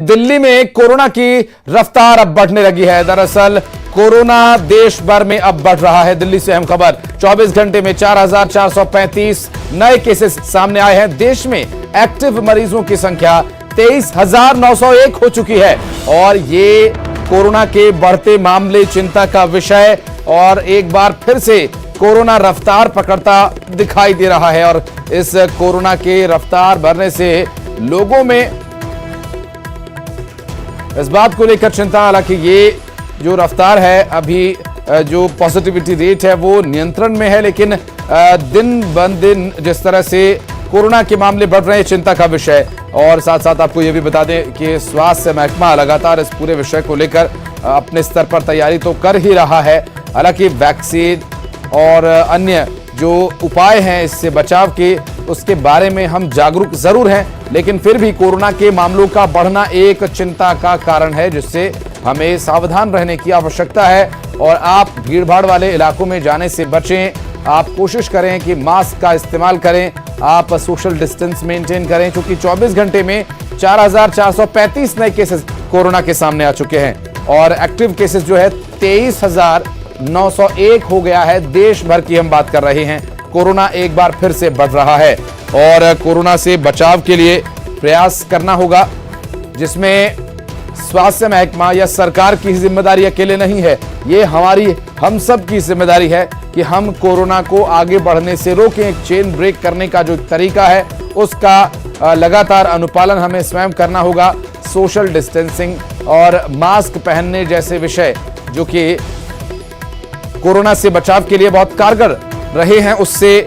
दिल्ली में कोरोना की रफ्तार अब बढ़ने लगी है। दरअसल कोरोना देश भर में अब बढ़ रहा है। दिल्ली से अहम खबर, 24 घंटे में 4,435 नए केसेस सामने आए हैं। देश में एक्टिव मरीजों की संख्या 23,901 हो चुकी है और ये कोरोना के बढ़ते मामले चिंता का विषय और एक बार फिर से कोरोना रफ्तार पकड़ता दिखाई दे रहा है। और इस कोरोना के रफ्तार बढ़ने से लोगों में इस बात को लेकर चिंता, हालांकि ये जो रफ्तार है अभी जो पॉजिटिविटी रेट है वो नियंत्रण में है, लेकिन दिन ब दिन जिस तरह से कोरोना के मामले बढ़ रहे हैं चिंता का विषय। और साथ साथ आपको ये भी बता दें कि स्वास्थ्य महकमा लगातार इस पूरे विषय को लेकर अपने स्तर पर तैयारी तो कर ही रहा है। हालांकि वैक्सीन और अन्य जो उपाय हैं इससे बचाव के, उसके बारे में हम जागरूक जरूर हैं, लेकिन फिर भी कोरोना के मामलों का बढ़ना एक चिंता का कारण है जिससे हमें सावधान रहने की आवश्यकता है। और आप भीड़भाड़ वाले इलाकों में जाने से बचें। आप कोशिश करें कि मास्क का इस्तेमाल करें, आप सोशल डिस्टेंस मेंटेन करें, क्योंकि 24 घंटे में 4,435 नए केसेस कोरोना के सामने आ चुके हैं और एक्टिव केसेस जो है 23,901 हो गया है। देश भर की हम बात कर रहे हैं। कोरोना एक बार फिर से बढ़ रहा है और कोरोना से बचाव के लिए प्रयास करना होगा, जिसमें स्वास्थ्य महकमा या सरकार की जिम्मेदारी अकेले नहीं है। ये हम सब की जिम्मेदारी है कि हम कोरोना को आगे बढ़ने से रोकें। एक चेन ब्रेक करने का जो तरीका है उसका लगातार अनुपालन हमें स्वयं करना होगा। सोशल डिस्टेंसिंग और मास्क पहनने जैसे विषय जो कि कोरोना से बचाव के लिए बहुत कारगर रहे हैं, उससे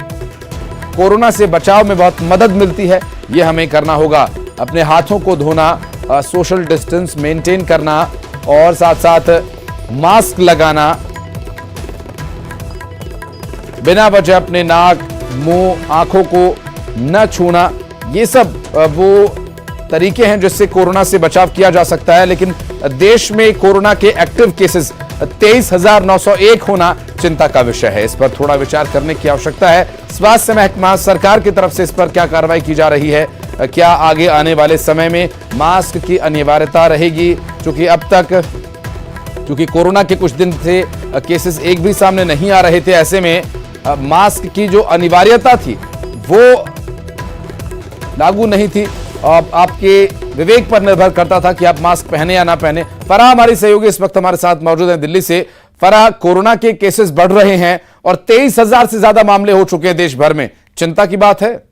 कोरोना से बचाव में बहुत मदद मिलती है। ये हमें करना होगा। अपने हाथों को धोना, सोशल डिस्टेंस मेंटेन करना और साथ साथ मास्क लगाना, बिना वजह अपने नाक, मुंह, आंखों को न छूना, ये सब वो तरीके हैं जिससे कोरोना से बचाव किया जा सकता है। लेकिन देश में कोरोना के एक्टिव केसेस 23,901 होना चिंता का विषय है। इस पर थोड़ा विचार करने की आवश्यकता है। स्वास्थ्य महकमा, सरकार की तरफ से इस पर क्या कार्रवाई की जा रही है? क्या आगे आने वाले समय में मास्क की अनिवार्यता रहेगी? क्योंकि अब तक कोरोना के कुछ दिन से केसेस एक भी सामने नहीं आ रहे थे, ऐसे में मास्क की जो अनिवार्यता थी वो लागू नहीं थी। आपके विवेक पर निर्भर करता था कि आप मास्क पहने या ना पहने। फराह हमारी सहयोगी इस वक्त हमारे साथ मौजूद हैं दिल्ली से। फराह, कोरोना के केसेस बढ़ रहे हैं और 23,000 से ज्यादा मामले हो चुके हैं देश भर में, चिंता की बात है?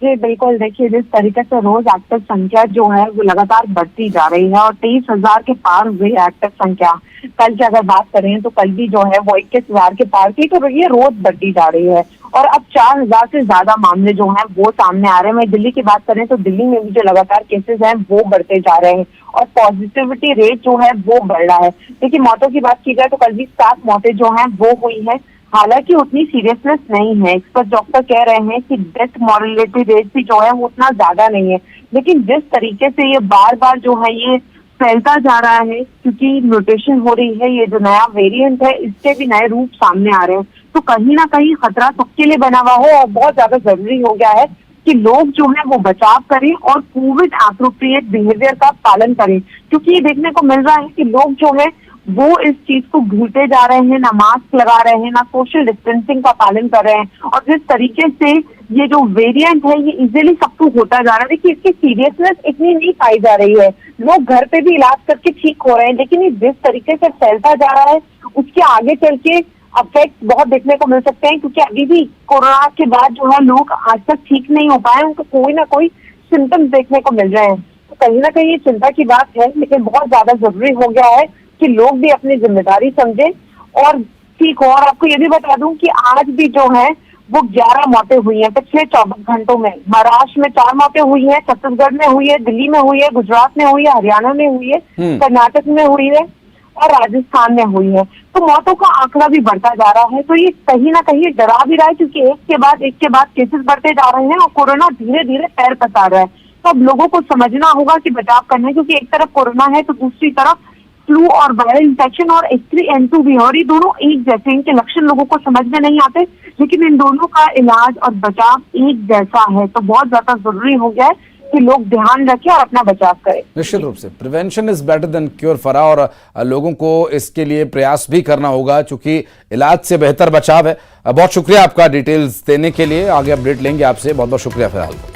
जी बिल्कुल, देखिए जिस तरीके से रोज एक्टिव संख्या जो है वो लगातार बढ़ती जा रही है और 23,000 के पार हुई एक्टिव संख्या। कल की अगर बात करें तो कल भी जो है वो 21,000 के पार थी, तो ये रोज बढ़ती जा रही है और अब 4,000 से ज्यादा मामले जो हैं वो सामने आ रहे हैं। मैं दिल्ली की बात करें तो दिल्ली में भी जो लगातार केसेस हैं वो बढ़ते जा रहे हैं और पॉजिटिविटी रेट जो है वो बढ़ रहा है। देखिए मौतों की बात की जाए तो कल भी 7 मौतें जो हैं वो हुई है। हालांकि उतनी सीरियसनेस नहीं है। एक्सपर्ट डॉक्टर कह रहे हैं कि डेथ मॉर्टेलिटी रेट भी जो है वो उतना ज्यादा नहीं है, लेकिन जिस तरीके से ये बार बार जो है ये फैलता जा रहा है, क्योंकि म्यूटेशन हो रही है, ये जो नया वेरिएंट है इसके भी नए रूप सामने आ रहे हैं, तो कहीं ना कहीं खतरा सबके लिए बना हुआ हो और बहुत ज्यादा जरूरी हो गया है कि लोग जो है वो बचाव करें और कोविड एप्रोप्रिएट बिहेवियर का पालन करें। क्योंकि ये देखने को मिल रहा है कि लोग जो है वो इस चीज को भूलते जा रहे हैं, ना मास्क लगा रहे हैं, ना सोशल डिस्टेंसिंग का पालन कर रहे हैं और जिस तरीके से ये जो वेरिएंट है ये इजीली सबको होता जा रहा है कि इसकी सीरियसनेस इतनी नहीं पाई जा रही है। लोग घर पे भी इलाज करके ठीक हो रहे हैं, लेकिन ये जिस तरीके से फैलता जा रहा है उसके आगे चल के इफेक्ट बहुत देखने को मिल सकते हैं, क्योंकि अभी भी कोरोना के बाद जो है लोग आज तक ठीक नहीं हो पाए, उनको कोई ना कोई सिम्टम्स देखने को मिल रहे हैं। तो कहीं ना कहीं ये चिंता की बात है, लेकिन बहुत ज्यादा जरूरी हो गया है कि लोग भी अपनी जिम्मेदारी समझें और ठीक हो। और आपको ये भी बता दूं कि आज भी जो है वो 11 मौतें हुई हैं पिछले 24 घंटों में। महाराष्ट्र में 4 मौतें हुई हैं, छत्तीसगढ़ में हुई है, दिल्ली में हुई है, गुजरात में हुई है, हरियाणा में हुई है, कर्नाटक में हुई है और राजस्थान में हुई है। तो मौतों का आंकड़ा भी बढ़ता जा रहा है, तो ये कहीं ना कहीं डरा भी रहा है, क्योंकि एक के बाद केसेस बढ़ते जा रहे हैं और कोरोना धीरे धीरे पैर पसार रहा है। तो अब लोगों को समझना होगा कि बचाव करना है, क्योंकि एक तरफ कोरोना है तो दूसरी तरफ फ्लू और वायरल इन्फेक्शन और H3N2 भी, और ये दोनों एक जैसे, इनके लक्षण लोगों को समझ में नहीं आते, लेकिन इन दोनों का इलाज और बचाव एक जैसा है। तो बहुत ज्यादा जरूरी हो गया है कि लोग ध्यान रखें और अपना बचाव करें। निश्चित रूप से prevention is better than cure फरा, और लोगों को इसके लिए प्रयास भी करना होगा, क्योंकि इलाज से बेहतर बचाव है। बहुत शुक्रिया आपका डिटेल्स देने के लिए, आगे अपडेट लेंगे आपसे। बहुत बहुत शुक्रिया फिलहाल।